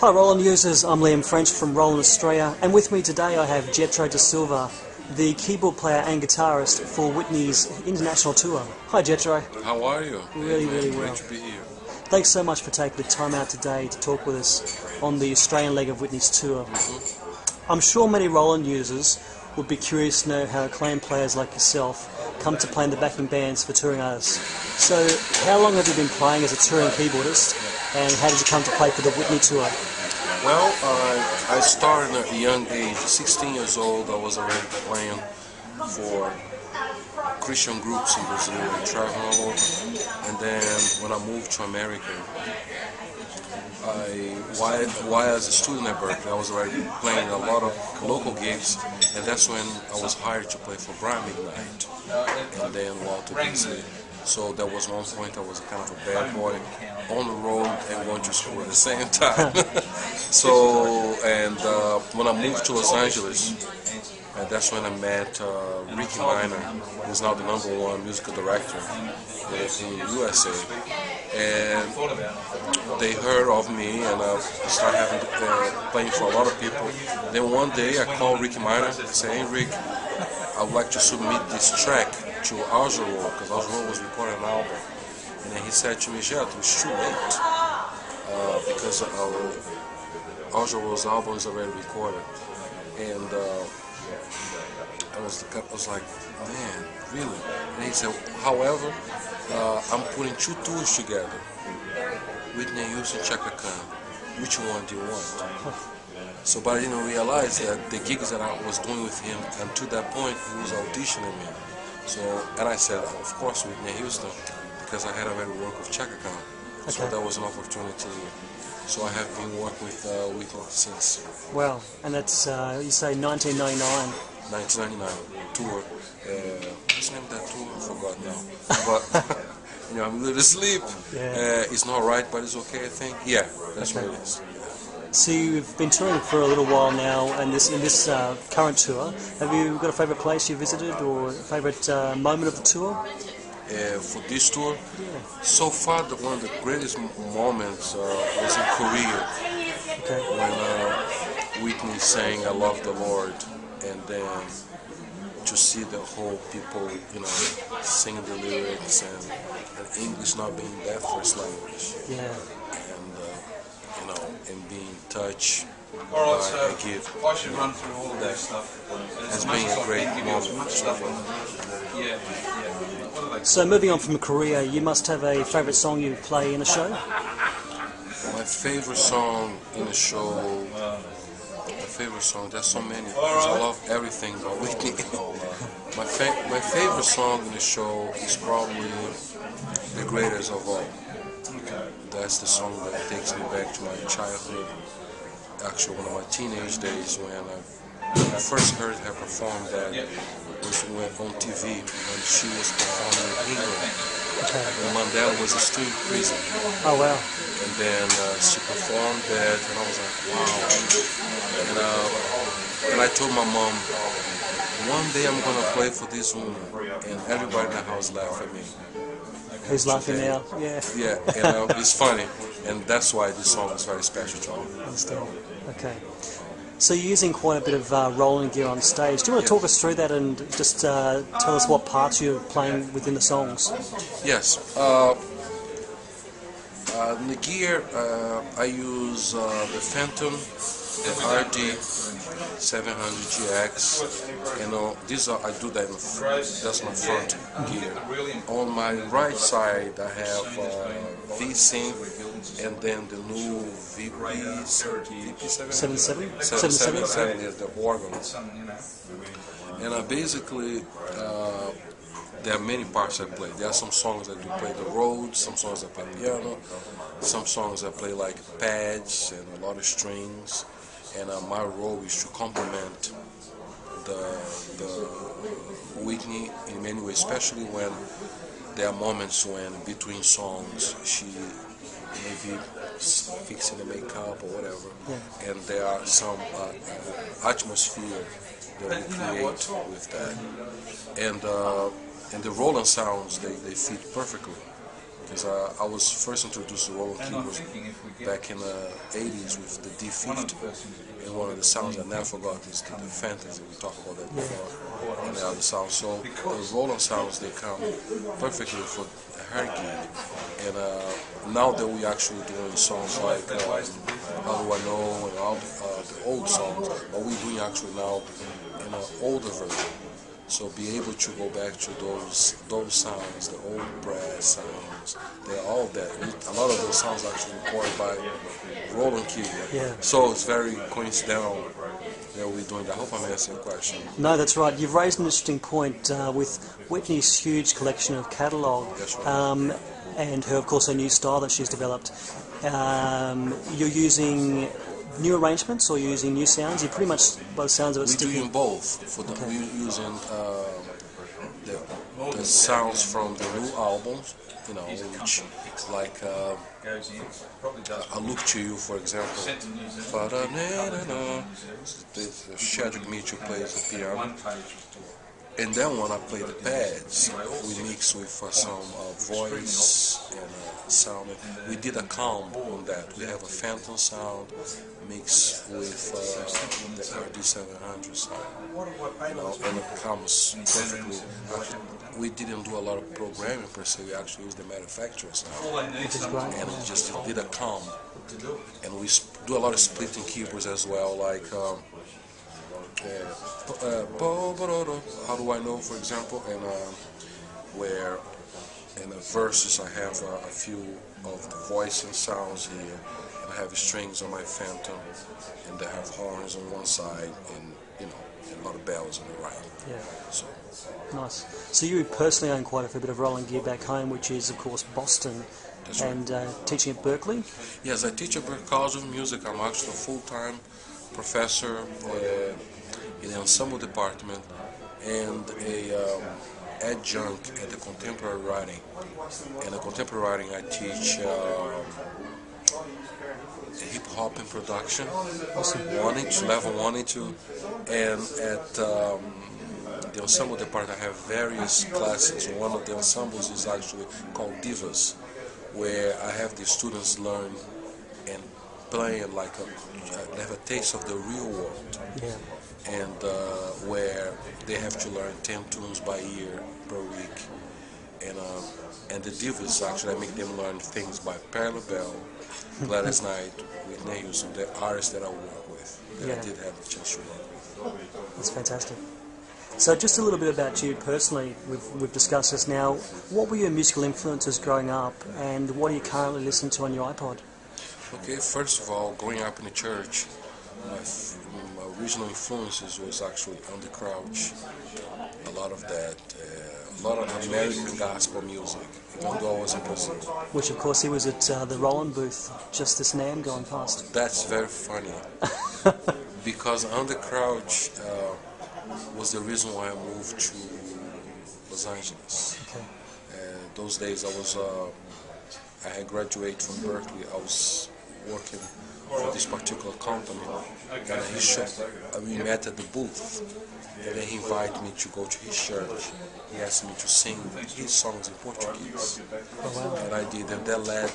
Hi Roland users, I'm Liam French from Roland Australia, and with me today I have Jetro da Silva, the keyboard player and guitarist for Whitney's international tour. Hi Jetro. How are you? Really well. Great to be here. Thanks so much for taking the time out today to talk with us on the Australian leg of Whitney's tour. I'm sure many Roland users would be curious to know how acclaimed players like yourself come to play in the backing bands for touring artists. So, how long have you been playing as a touring keyboardist, and how did you come to play for the Whitney tour? Well, I started at a young age, 16 years old. I was already playing for Christian groups in Brazil and traveling all over. And then when I moved to America, while as a student at Berkeley, I was already playing a lot of local gigs, and that's when I was hired to play for Brian McKnight and then Walter Beasley. So that was one point I was kind of a bad boy on the road and going to school at the same time. When I moved to Los Angeles, that's when I met Ricky Minor, who's now the #1 musical director in the USA. And they heard of me, and I started playing for a lot of people. Then one day I called Ricky Minor and said, "Hey Rick, I would like to submit this track to Algerol, because Algerol was recording an album." And then he said to me, "Jetro, it's too late, because Algerol's album is already recorded." And I was like, "Man, really?" And he said, "However, I'm putting 2 tours together, Whitney Houston, Chaka Khan. Which one do you want?" So, but I didn't realize that the gigs that I was doing with him, and to that point, he was auditioning me. So, and I said, of course, Whitney Houston, because I had already worked with Chaka Khan. Okay. So that was an opportunity. So I have been working with Whitney since. Wow, and that's, you say 1999. 1999 tour. What's the name of that tour? I forgot now. But, I'm a little asleep. Yeah. It's not right, but it's okay, I think. Yeah, that's okay. What it is. So you've been touring for a little while now, and in this current tour, have you got a favourite place you visited, or a favourite moment of the tour? For this tour, so far one of the greatest moments was in Korea, when Whitney sang "I Love the Lord," and then to see the whole people, singing the lyrics, and English not being their first language. Yeah. And being touched by a gift. I should run through all of that stuff. Has been a great moment. So moving on from Korea, you must have a favourite song you play in a show? My favourite song in a show, there's so many, because I love everything about Whitney. My favourite song in the show is probably "The Greatest of All." That's the song that takes me back to my childhood, actually one of my teenage days, when I first heard her perform that was on TV when she was performing in England. When Mandela was still in prison. Oh wow. And then she performed that, and I was like, wow. And I told my mom, one day I'm going to play for this woman, and everybody in the house laughed at me. Who's laughing now? Yeah. Yeah, it's funny, and that's why this song is very special to me. I understand. Okay. So you're using quite a bit of Roland gear on stage. Do you want to talk us through that and just tell us what parts you're playing within the songs? Yes. The gear, I use the Phantom, the RD 700GX. I do that. That's my front gear. On my right side, I have V-Sync, and then the new VP77 is the organ. And basically, there are many parts I play. There are some songs I do play the Rhodes, some songs I play piano, some songs I play like pads and a lot of strings. And my role is to complement the Whitney in many ways, especially when there are moments when between songs she maybe fixing the makeup or whatever, and there are some atmosphere that we create with that. And the Roland sounds, they fit perfectly. because I was first introduced to Roland keyboards back in the 80s with the D50, and one of the sounds I never forgot is the fantasy. We talked about that before, and the other sounds. So the Roland sounds, they come perfectly for a hair gig, and now that we actually doing songs like How Do I Know and all the old songs, but we're doing actually now in an older version. So be able to go back to those sounds, the old brass sounds, they're all that. A lot of those sounds are actually recorded by Roland keyboard. Yeah. So it's very coincidental that we're doing that. I hope I'm answering your question. No, that's right. You've raised an interesting point with Whitney's huge collection of catalogue. That's right. And her, of course, her new style that she's developed. You're using new arrangements or using new sounds? You're pretty much, by the sounds of it, We're doing both. We're using the sounds from the new albums, you know, which like I Look to You, for example. Shadrick Mitchell plays the piano. And then when I play the pads, we mix with some voice and sound. We did a combo on that. We have a phantom sound mixed with the RD700 sound, you know, and it comes perfectly. We didn't do a lot of programming per se. We actually used the manufacturer's sound, and we just did a combo. And we do a lot of splitting keyboards as well, like. How Do I Know, for example, and where in the verses I have a few of the voice and sounds here, and I have strings on my phantom, and I have horns on one side, and you know, and a lot of bells on the right. Yeah. So Nice. So you personally own quite a fair bit of Roland gear back home, which is, of course, Boston. That's right. And teaching at Berkeley? Yes, I teach at Berkeley College of Music. I'm actually a full-time professor in the ensemble department and a adjunct at the contemporary writing. In the contemporary writing, I teach hip hop and production, level 1 and 2, and at the ensemble department I have various classes. One of the ensembles is actually called Divas, where I have the students learn and play like they have a taste of the real world. Yeah. And where they have to learn 10 tunes by ear per week, and the Divas actually I make them learn things by Perla Bell, Gladys Knight, Whitney Houston, the artists that I work with, that I did have the chance to work with. That's fantastic. So just a little bit about you personally. We've discussed this now. What were your musical influences growing up, and what are you currently listening to on your iPod? Okay, first of all, growing up in the church, my original influences was actually On the Crouch, a lot of that, a lot of American gospel music, even though I was in Brazil. Which, of course, he was at the Roland booth, just this man going past. That's very funny, because On the Crouch was the reason why I moved to Los Angeles. Okay. Those days I had graduated from Berkeley. I was working for this particular company, and we met at the booth, and then he invited me to go to his church. He asked me to sing his songs in Portuguese, and I did, and that led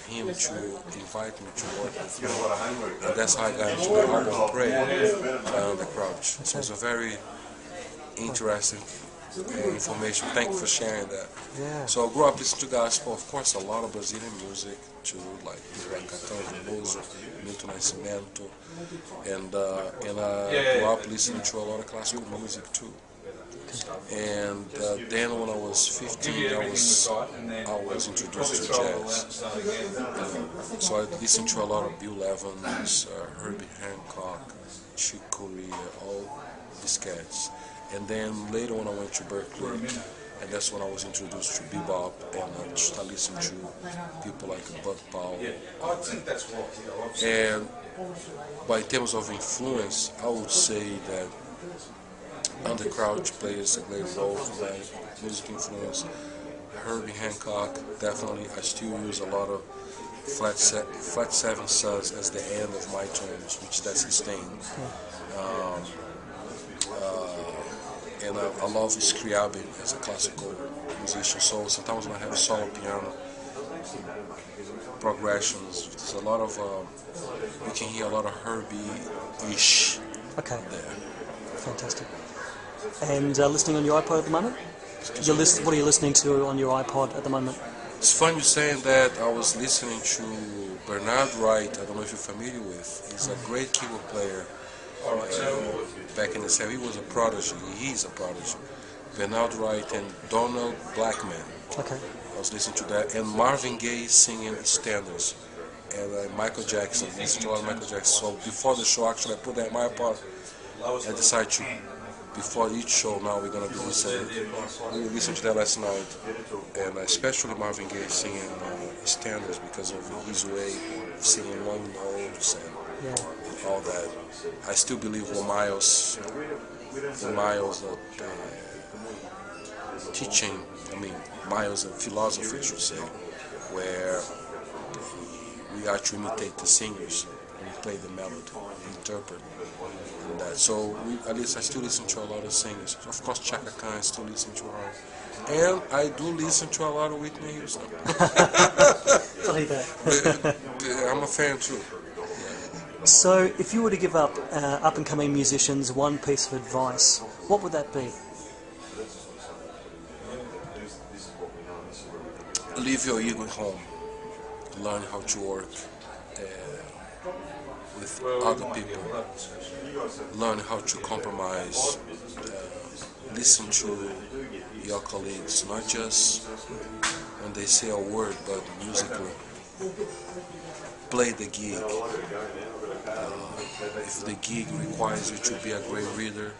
him to invite me to work with him, and that's how I got into the album Pray by On the Crouch. So it's a very interesting information. Thank you for sharing that. Yeah. So I grew up listening to gospel, of course, a lot of Brazilian music too, like Caetano Veloso, Milton Nascimento, and I grew up listening to a lot of classical music too. And then when I was 15, I was introduced to jazz. So I listened to a lot of Bill Evans, Herbie Hancock, Chick Corea, all these cats. And then later when I went to Berkeley, and that's when I was introduced to bebop, and I listened to people like Bud Powell. And by terms of influence, I would say that On the Crouch plays a great role for my music influence. Herbie Hancock, definitely. I still use a lot of flat 7 sus as the end of my tones, which that's his thing. and I love scriabing as a classical musician. So sometimes when I have solo piano progressions, there's a lot of you can hear a lot of Herbie-ish there. Fantastic. And listening on your iPod at the moment? What are you listening to on your iPod at the moment? It's fun you saying that. I was listening to Bernard Wright. I don't know if you're familiar with. He's a great keyboard player. Back in the 70s, he was a prodigy. He's a prodigy. Bernard Wright and Donald Blackman. Okay. I was listening to that. And Marvin Gaye singing standards. And Michael Jackson. Listening to a lot of Michael Jackson. So before the show, actually, I put that in my iPod. I decided to, before each show now, we're going to be listening. We listened to that last night. And especially Marvin Gaye singing standards because of his way of singing long notes and all that. I still believe what Miles teaching, Miles' philosophy, I should say, where we are to imitate the singers and play the melody, interpret that. So at least I still listen to a lot of singers. Of course, Chaka Khan, I still listen to her. And I do listen to a lot of Whitney Houston. I'm a fan too. So, if you were to give up-and-coming musicians one piece of advice, what would that be? Leave your ego at home. Learn how to work with other people. Learn how to compromise. Listen to your colleagues, not just when they say a word, but musically. Play the gig. If the gig requires you to be a great reader,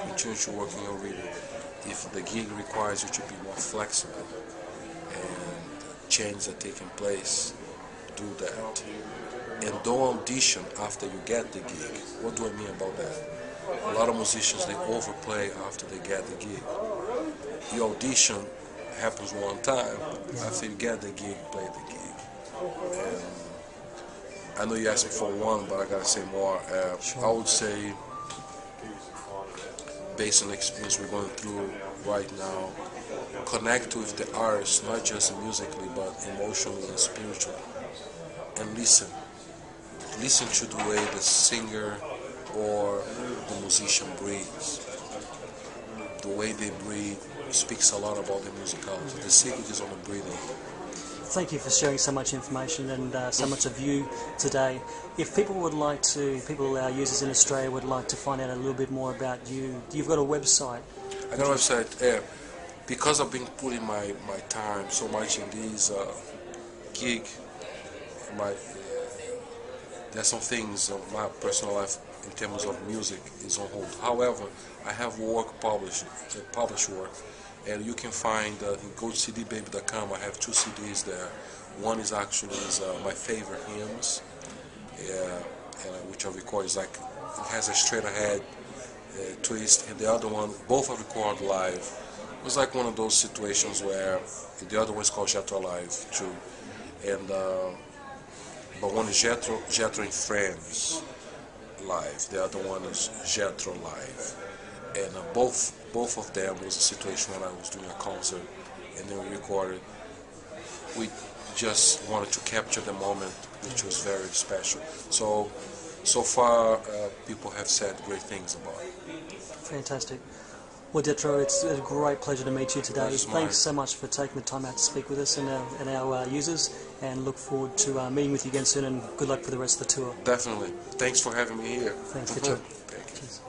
continue to work on your reading. If the gig requires you to be more flexible and changes are taking place, do that. And don't audition after you get the gig. What do I mean about that? A lot of musicians, they overplay after they get the gig. Your audition happens one time. After you get the gig, play the gig. And I know you asked me for one, but I gotta say more. I would say, based on the experience we're going through right now, connect with the artist, not just musically, but emotionally and spiritually. And listen. Listen to the way the singer or the musician breathes. The way they breathe speaks a lot about the musicality. The secret is on the breathing. Thank you for sharing so much information and so much of you today. If people would like to, our users in Australia would like to find out a little bit more about you, you've got a website. I got a website, because I've been putting my time so much in these gig, there's some things of my personal life in terms of music is on hold. However, I have work published work. And you can find in GoCDBaby.com. I have 2 CDs there. One is actually my favorite hymns, which I record. It has a straight ahead twist, and the other one, both are recorded live. It was like one of those situations where the other one is called Jetro Live too, and but one is Jetro and Friends Live. The other one is Jetro Live. And both of them was a situation when I was doing a concert and then we recorded. We just wanted to capture the moment, which was very special. So far, people have said great things about it. Fantastic. Well, Jetro, it's a great pleasure to meet you today. Thanks so much for taking the time out to speak with us and our users, and look forward to meeting with you again soon, and good luck for the rest of the tour. Definitely. Thanks for having me here. Thanks, Jetro. Thank you. Cheers.